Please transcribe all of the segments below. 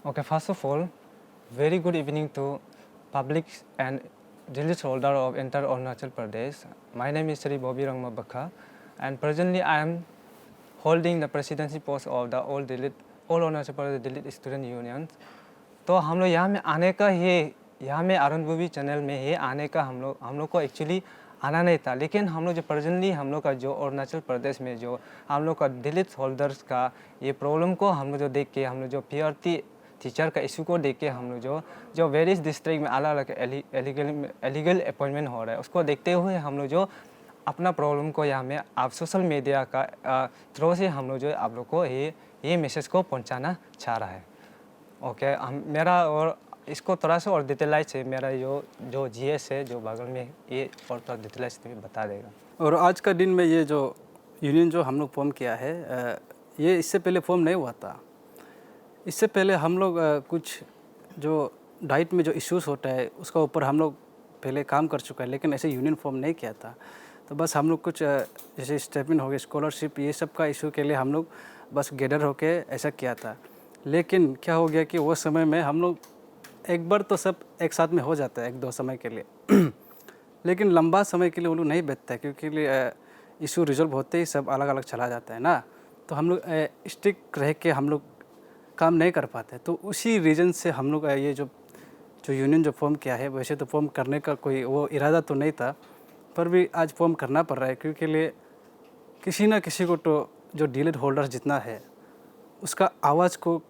Okay, first of all, very good evening to public and delegate holder of entire Arunachal Pradesh. My name is Sri Bobby Rangma Bakha, and presently I am holding the presidency post of the All Arunachal Pradesh Dalit Student Union. तो हम लोग यहाँ में आने का यहाँ में Arun बुबी channel में ही आने का हम लोग को एक्चुअली आना नहीं था, लेकिन हम लोग जो प्रेजेंटली हम लोग का जो अरुणाचल प्रदेश में जो हम लोग का दलित होल्डर्स का ये प्रॉब्लम को हम लोग जो देख के हम लोग जो पीआरटी टीचर का इशू को देख के हम लोग जो वेरियस डिस्ट्रिक्ट में अलग अलग एलिगल अपॉइंटमेंट हो रहा है, उसको देखते हुए हम लोग जो अपना प्रॉब्लम को यहाँ में आप सोशल मीडिया का थ्रू से हम लोग जो आप लोग को ये मैसेज को पहुँचाना चाह रहा है। ओके, मेरा और इसको थोड़ा सा और डिटेलाइज से मेरा जो जीएस है जो बगल में ये और थोड़ा डिटेलाइज में बता देगा। और आज का दिन में ये जो यूनियन जो हम लोग फॉर्म किया है, ये इससे पहले फॉर्म नहीं हुआ था। इससे पहले हम लोग कुछ जो डाइट में जो इश्यूज़ होता है उसका ऊपर हम लोग पहले काम कर चुका है, लेकिन ऐसे यूनियन फॉर्म नहीं किया था। तो बस हम लोग कुछ जैसे स्टेपमेंट हो गया, स्कॉलरशिप, ये सब का इशू के लिए हम लोग बस गैदर होके ऐसा किया था। लेकिन क्या हो गया कि वो समय में हम लोग एक बार तो सब एक साथ में हो जाता है एक दो समय के लिए लेकिन लंबा समय के लिए वो लोग नहीं बैठता है, क्योंकि इशू रिजॉल्व होते ही सब अलग अलग चला जाता है ना। तो हम लोग स्टिक रह के हम लोग काम नहीं कर पाते। तो उसी रीज़न से हम लोग ये जो यूनियन जो फॉर्म किया है, वैसे तो फॉर्म करने का कोई वो इरादा तो नहीं था, पर भी आज फॉर्म करना पड़ रहा है, क्योंकि लिए किसी ना किसी को तो जो डीलेट होल्डर्स जितना है उसका आवाज़ को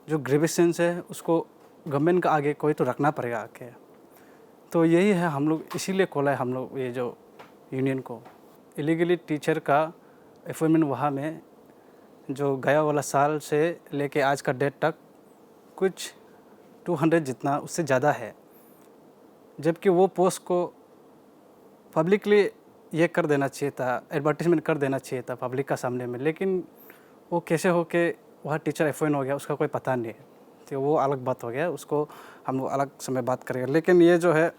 जो ग्रेविएशंस है उसको गवर्नमेंट का आगे कोई तो रखना पड़ेगा आके। तो यही है, हम लोग इसीलिए खोला है हम लोग ये जो यूनियन को। इलीगली टीचर का अपॉइंटमेंट वहाँ में जो गया वाला साल से लेके आज का डेट तक कुछ 200 जितना उससे ज़्यादा है, जबकि वो पोस्ट को पब्लिकली ये कर देना चाहिए था, एडवर्टीजमेंट कर देना चाहिए था पब्लिक का सामने में, लेकिन वो कैसे हो के वहाँ टीचर अपॉइंट हो गया उसका कोई पता नहीं है। तो वो अलग बात हो गया, उसको हम लोग अलग समय बात करेंगे। लेकिन ये जो है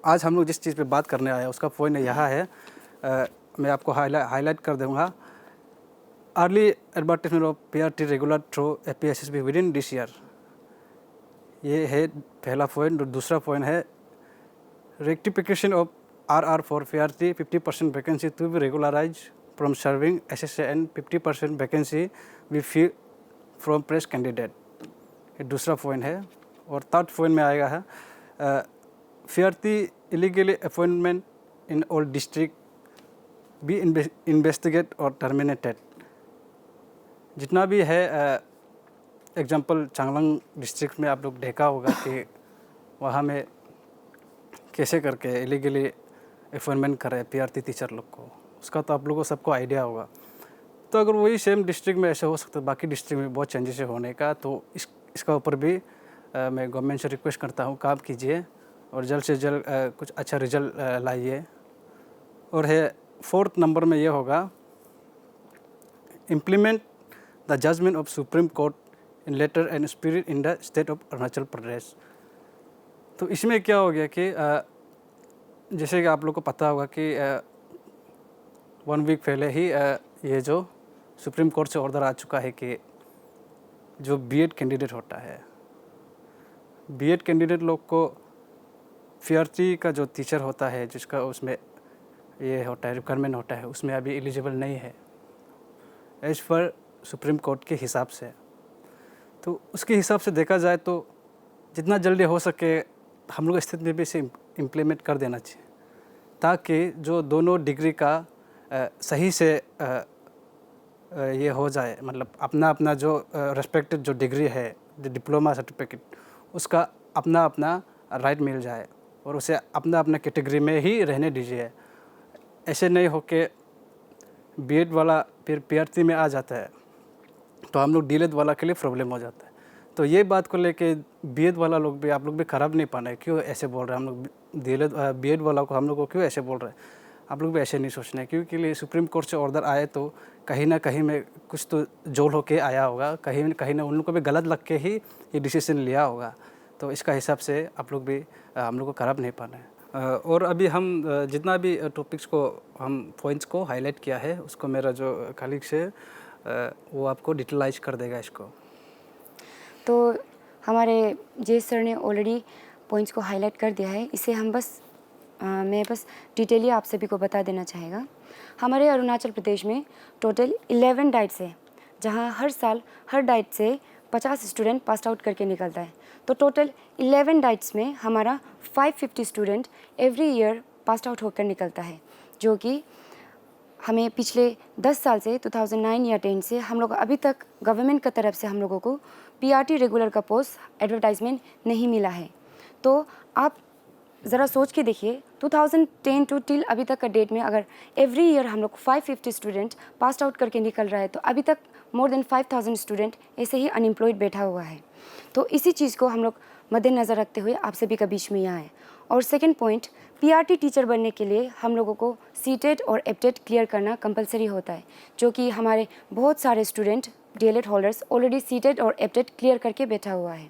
आज हम लोग जिस चीज़ पे बात करने आए उसका पॉइंट यहाँ है, मैं आपको हाईलाइट कर दूँगा। Early advertisement of PRT regular through APSSB within this year, ये है पहला पॉइंट। और दूसरा पॉइंट है rectification of RR for PRT 50% vacancy to be regularise from serving SSA and 50% vacancy we fee from press candidate, ये दूसरा point है। और थर्ड पॉइंट में आएगा है PRT illegally appointment in all district be investigate और terminated. जितना भी है एग्जांपल चांगलांग डिस्ट्रिक्ट में आप लोग देखा होगा कि वहाँ में कैसे करके इलीगली अपॉइंटमेंट करे पीआरटी टीचर लोग को, उसका तो आप लोगों को सबको आइडिया होगा। तो अगर वही सेम डिस्ट्रिक्ट में ऐसे हो सकता है, बाकी डिस्ट्रिक्ट में बहुत चेंजेस होने का, तो इसका ऊपर भी मैं गवर्नमेंट से रिक्वेस्ट करता हूँ काम कीजिए और जल्द से जल्द कुछ अच्छा रिजल्ट लाइए। और है फोर्थ नंबर में ये होगा implement the judgement of supreme court in letter and spirit in the state of Arunachal Pradesh. तो इसमें क्या हो गया कि जैसे कि आप लोग को पता होगा कि 1 वीक पहले ही ये जो सुप्रीम कोर्ट से ऑर्डर आ चुका है कि जो बीएड कैंडिडेट होता है, बीएड कैंडिडेट लोग को पीआरटी का जो टीचर होता है जिसका उसमें ये होता है रिक्वायरमेंट होता है, उसमें अभी एलिजिबल नहीं है एज पर सुप्रीम कोर्ट के हिसाब से। तो उसके हिसाब से देखा जाए तो जितना जल्दी हो सके हम लोग स्थिति में भी इसे इम्प्लीमेंट कर देना चाहिए, ताकि जो दोनों डिग्री का सही से ये हो जाए, मतलब अपना अपना जो रेस्पेक्टेड जो डिग्री है, जो डिप्लोमा सर्टिफिकेट, उसका अपना अपना राइट मिल जाए और उसे अपना अपना कैटेगरी में ही रहने दीजिए। ऐसे नहीं हो के बीएड वाला फिर पीआरटी में आ जाता है तो हम लोग डीएलएड वाला के लिए प्रॉब्लम हो जाता है। तो ये बात को लेके बीएड वाला लोग भी, आप लोग भी ख़राब नहीं पाना है, क्यों ऐसे बोल रहे हैं हम लोग डीएलएड बीएड वाला को हम लोग को क्यों ऐसे बोल रहे हैं, आप लोग भी ऐसे नहीं सोचना है। क्योंकि सुप्रीम कोर्ट से ऑर्डर आए तो कहीं ना कहीं में कुछ तो जोड़ होके आया होगा, कहीं ना उन लोग को भी गलत लग के ही ये डिसीजन लिया होगा। तो इसका हिसाब से आप लोग भी हम लोग को ख़राब नहीं पाना है। और अभी हम जितना भी टॉपिक्स को हम पॉइंट्स को हाईलाइट किया है उसको मेरा जो कलीग्स है वो आपको डिटेलाइज कर देगा इसको। तो हमारे जे सर ने ऑलरेडी पॉइंट्स को हाईलाइट कर दिया है, इसे हम मैं बस डिटेली आप सभी को बता देना चाहेगा। हमारे अरुणाचल प्रदेश में टोटल 11 डाइट्स है, जहां हर साल हर डाइट से 50 स्टूडेंट पास आउट करके निकलता है। तो टोटल 11 डाइट्स में हमारा 550 student every year pass out होकर निकलता है, जो कि हमें पिछले 10 साल से 2009 या 10 से हम लोग अभी तक गवर्नमेंट की तरफ से हम लोगों को PRT रेगुलर का पोस्ट एडवर्टाइजमेंट नहीं मिला है। तो आप ज़रा सोच के देखिए, 2010 टू टिल अभी तक का डेट में अगर एवरी ईयर हम लोग 550 स्टूडेंट पास आउट करके निकल रहा है, तो अभी तक मोर देन 5000 स्टूडेंट ऐसे ही अनएम्प्लॉयड बैठा हुआ है। तो इसी चीज़ को हम लोग मद्देनज़र रखते हुए आप सभी का बीच में यहाँ है। और सेकंड पॉइंट, PRT टीचर बनने के लिए हम लोगों को सीटेट और एप्टेट क्लियर करना कंपलसरी होता है, जो कि हमारे बहुत सारे student DLED holders already CTET और एप्टेट क्लियर करके बैठा हुआ है।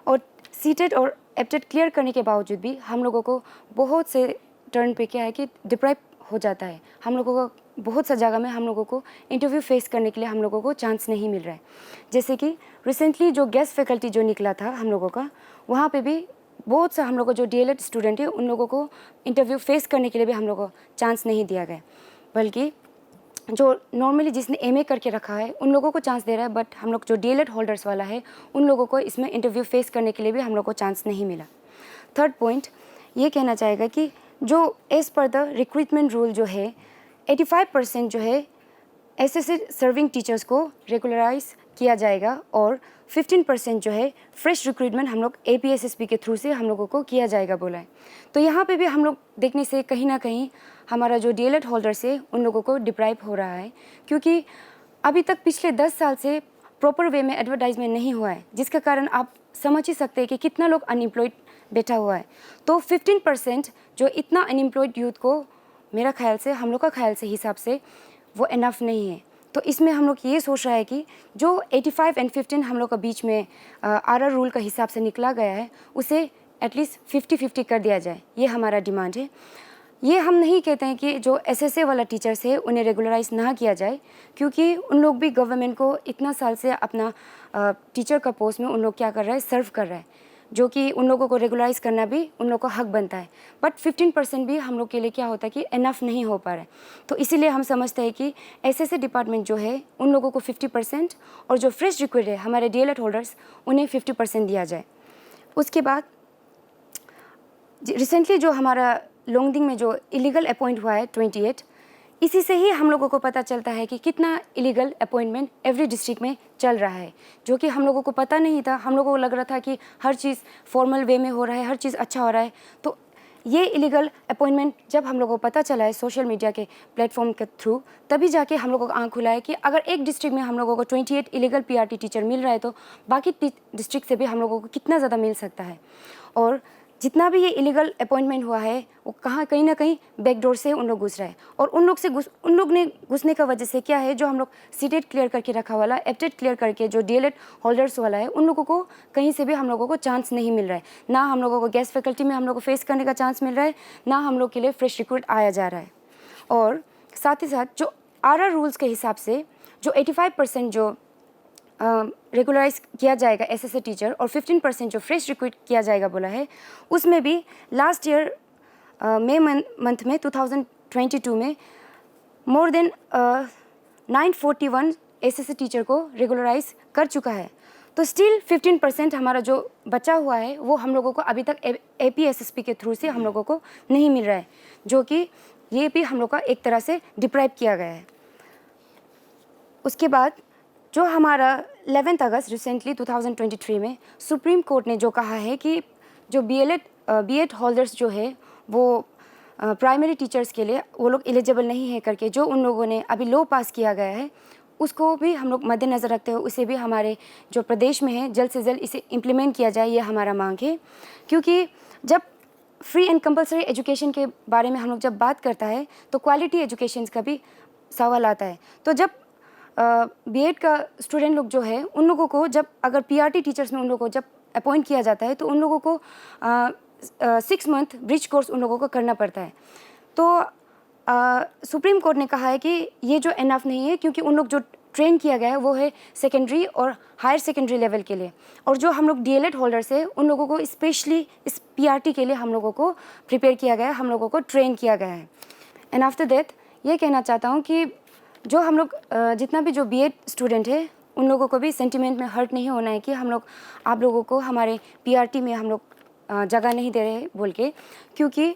और सीटेट और एप्टेट क्लियर करने के बावजूद भी हम लोगों को बहुत से टर्न पे क्या है कि डिप्राइव हो जाता है। हम लोगों को बहुत सा जगह में हम लोगों को इंटरव्यू फेस करने के लिए हम लोगों को चांस नहीं मिल रहा है। जैसे कि रिसेंटली जो गेस्ट फैकल्टी जो निकला था हम लोगों का, वहाँ पे भी बहुत सा हम लोगों को जो DLED स्टूडेंट है उन लोगों को इंटरव्यू फेस करने के लिए भी हम लोगों को चांस नहीं दिया गया, बल्कि जो नॉर्मली जिसने MA करके रखा है उन लोगों को चांस दे रहा है। बट हम लोग जो DLED होल्डर्स वाला है उन लोगों को इसमें इंटरव्यू फेस करने के लिए भी हम लोग को चांस नहीं मिला। थर्ड पॉइंट ये कहना चाहेगा कि जो as per the recruitment rule जो है 85% जो है SSC सर्विंग टीचर्स को रेगुलराइज किया जाएगा और 15% जो है फ्रेश रिक्रूटमेंट हम लोग APSSP के थ्रू से हम लोगों को किया जाएगा बोला है। तो यहाँ पे भी हम लोग देखने से कहीं ना कहीं हमारा जो DLED होल्डर्स है उन लोगों को डिप्राइव हो रहा है, क्योंकि अभी तक पिछले 10 साल से प्रॉपर वे में एडवर्टाइजमेंट नहीं हुआ है, जिसके कारण आप समझ ही सकते हैं कि कितना लोग अनएम्प्लॉयड बैठा हुआ है। तो 15% जो इतना अनएम्प्लॉयड यूथ को मेरा ख्याल से हम लोग का ख्याल से हिसाब से वो इनफ नहीं है। तो इसमें हम लोग ये सोच रहा है कि जो 85 और 15 हम लोग का बीच में RR रूल का हिसाब से निकला गया है उसे एटलीस्ट 50-50 कर दिया जाए, ये हमारा डिमांड है। ये हम नहीं कहते हैं कि जो SSA वाला टीचर्स है उन्हें रेगुलराइज ना किया जाए, क्योंकि उन लोग भी गवर्नमेंट को इतना साल से अपना टीचर का पोस्ट में उन लोग क्या कर रहा है, सर्व कर रहा है, जो कि उन लोगों को रेगुलराइज करना भी उन लोगों का हक बनता है। बट 15% भी हम लोग के लिए क्या होता है कि इनफ नहीं हो पा रहा है। तो इसीलिए हम समझते हैं कि SSA डिपार्टमेंट जो है उन लोगों को 50% और जो फ्रेश रिक्रूट है हमारे DLED होल्डर्स उन्हें 50% दिया जाए। उसके बाद रिसेंटली जो हमारा लोंगडिंग में जो इलीगल अपॉइंट हुआ है 28, इसी से ही हम लोगों को पता चलता है कि कितना इलीगल अपॉइंटमेंट एवरी डिस्ट्रिक्ट में चल रहा है, जो कि हम लोगों को पता नहीं था। हम लोगों को लग रहा था कि हर चीज़ फॉर्मल वे में हो रहा है, हर चीज़ अच्छा हो रहा है। तो ये इलीगल अपॉइंटमेंट जब हम लोगों को पता चला है सोशल मीडिया के प्लेटफॉर्म के थ्रू, तभी जाके हम लोगों को आँख खुला है कि अगर एक डिस्ट्रिक्ट में हम लोगों को 28 इलीगल PRT टीचर मिल रहा है तो बाकी डिस्ट्रिक्ट से भी हम लोगों को कितना ज़्यादा मिल सकता है। और जितना भी ये इलीगल अपॉइंटमेंट हुआ है वो कहीं ना कहीं बैकडोर से उन लोग घुस रहे हैं, और उन लोग ने घुसने का वजह से क्या है, जो हम लोग सीटेट क्लियर करके रखा वाला, एप्टेट क्लियर करके जो DLED होल्डर्स वाला है, उन लोगों को कहीं से भी हम लोगों को चांस नहीं मिल रहा है। ना हम लोगों को गेस्ट फैकल्टी में हम लोग को फेस करने का चांस मिल रहा है, ना हम लोग के लिए फ्रेश रिक्रूट आया जा रहा है। और साथ ही साथ जो RR रूल्स के हिसाब से जो 85% जो रेगुलराइज किया जाएगा SSA टीचर और 15% जो फ्रेश रिक्रूट किया जाएगा बोला है, उसमें भी लास्ट ईयर मई मंथ में 2022 में मोर देन 941 SSA टीचर को रेगुलराइज कर चुका है। तो स्टिल 15% हमारा जो बचा हुआ है वो हम लोगों को अभी तक APSSP के थ्रू से हम लोगों को नहीं मिल रहा है, जो कि ये भी हम लोग का एक तरह से डिप्राइव किया गया है। उसके बाद जो हमारा 11 अगस्त रिसेंटली 2023 में सुप्रीम कोर्ट ने जो कहा है कि जो BEd होल्डर्स जो है वो प्राइमरी टीचर्स के लिए वो लोग एलिजिबल नहीं है करके जो उन लोगों ने अभी लॉ पास किया गया है, उसको भी हम लोग मद्देनज़र रखते हुए उसे भी हमारे जो प्रदेश में है जल्द से जल्द इसे इम्प्लीमेंट किया जाए, ये हमारा मांग है। क्योंकि जब फ्री एंड कंपलसरी एजुकेशन के बारे में हम लोग जब बात करता है तो क्वालिटी एजुकेशन का भी सवाल आता है। तो जब BEd का स्टूडेंट लोग जो है उन लोगों को जब अगर PRT टीचर्स में उन लोगों को जब अपॉइंट किया जाता है तो उन लोगों को 6 मंथ ब्रिज कोर्स उन लोगों को करना पड़ता है। तो सुप्रीम कोर्ट ने कहा है कि ये जो इनफ नहीं है, क्योंकि उन लोग जो ट्रेन किया गया है वो है सेकेंडरी और हायर सेकेंडरी लेवल के लिए, और जो हम लोग DLED होल्डर्स है उन लोगों को स्पेशली इस PRT के लिए हम लोगों को प्रिपेयर किया गया है, हम लोगों को ट्रेन किया गया है। एंड आफ्टर दैट ये कहना चाहता हूँ कि जो हम लोग जितना भी जो B.Ed स्टूडेंट है उन लोगों को भी सेंटिमेंट में हर्ट नहीं होना है कि हम लोग आप लोगों को हमारे PRT में हम लोग जगह नहीं दे रहे बोल के, क्योंकि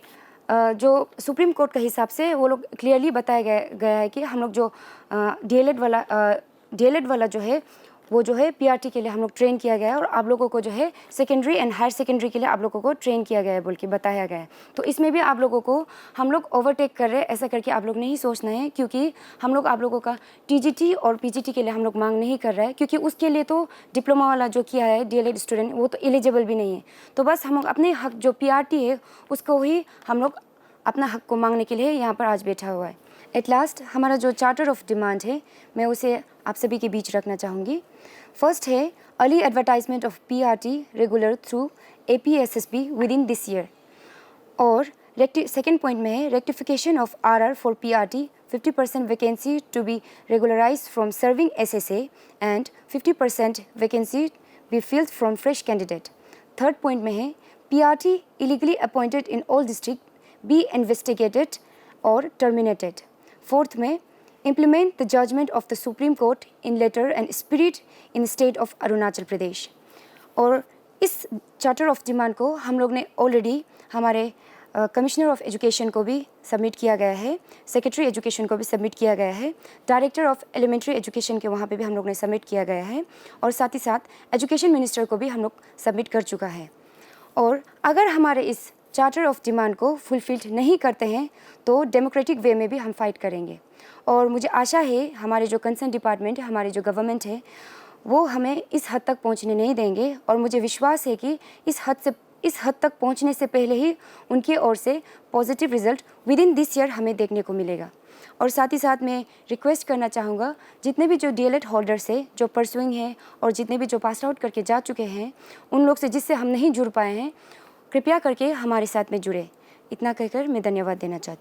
जो सुप्रीम कोर्ट के हिसाब से वो लोग क्लियरली बताया गया है कि हम लोग जो DLED वाला जो है वो जो है PRT के लिए हम लोग ट्रेन किया गया है, और आप लोगों को जो है सेकेंडरी एंड हायर सेकेंडरी के लिए आप लोगों को ट्रेन किया गया है बोल के बताया गया है। तो इसमें भी आप लोगों को हम लोग ओवरटेक कर रहे हैं ऐसा करके आप लोग नहीं सोचना है, क्योंकि हम लोग आप लोगों का TGT और PGT के लिए हम लोग मांग नहीं कर रहे हैं, क्योंकि उसके लिए तो डिप्लोमा वाला जो किया है DLED स्टूडेंट वो तो एलिजिबल भी नहीं है। तो बस हम लोग अपने हक जो PRT है उसको ही हम लोग अपना हक को मांगने के लिए यहाँ पर आज बैठा हुआ है। एट लास्ट हमारा जो चार्टर ऑफ डिमांड है मैं उसे आप सभी के बीच रखना चाहूँगी। फर्स्ट है early advertisement of PRT regular through APSSB within this year, और सेकेंड पॉइंट में है rectification of RR for PRT 50% vacancy to be regularise from serving SSA and 50% vacancy be filled from fresh candidate. Third point में है PRT illegally appointed in all district be investigated or terminated। Fourth में implement the judgment of the Supreme Court in letter and spirit in the state of Arunachal Pradesh. और इस charter of demand को हम लोग ने already हमारे कमिश्नर ऑफ एजुकेशन को भी सबमिट किया गया है, सेक्रेटरी एजुकेशन को भी सबमिट किया गया है, डायरेक्टर ऑफ एलिमेंट्री एजुकेशन के वहाँ पे भी हम लोग ने सबमिट किया गया है, और साथ ही साथ एजुकेशन मिनिस्टर को भी हम लोग सबमिट कर चुका है। और अगर हमारे इस चार्टर ऑफ डिमांड को फुलफिल्ड नहीं करते हैं तो डेमोक्रेटिक वे में भी हम फाइट करेंगे, और मुझे आशा है हमारे जो कंसर्न डिपार्टमेंट है, हमारी जो गवर्नमेंट है वो हमें इस हद तक पहुंचने नहीं देंगे, और मुझे विश्वास है कि इस हद तक पहुंचने से पहले ही उनकी ओर से positive result with in this year हमें देखने को मिलेगा। और साथ ही साथ मैं रिक्वेस्ट करना चाहूँगा जितने भी जो DLED होल्डर्स है जो परसुइंग हैं और जितने भी जो पास आउट करके जा चुके हैं उन लोग से जिससे हम नहीं जुड़ पाए हैं, कृपया करके हमारे साथ में जुड़े। इतना कहकर मैं धन्यवाद देना चाहती हूँ।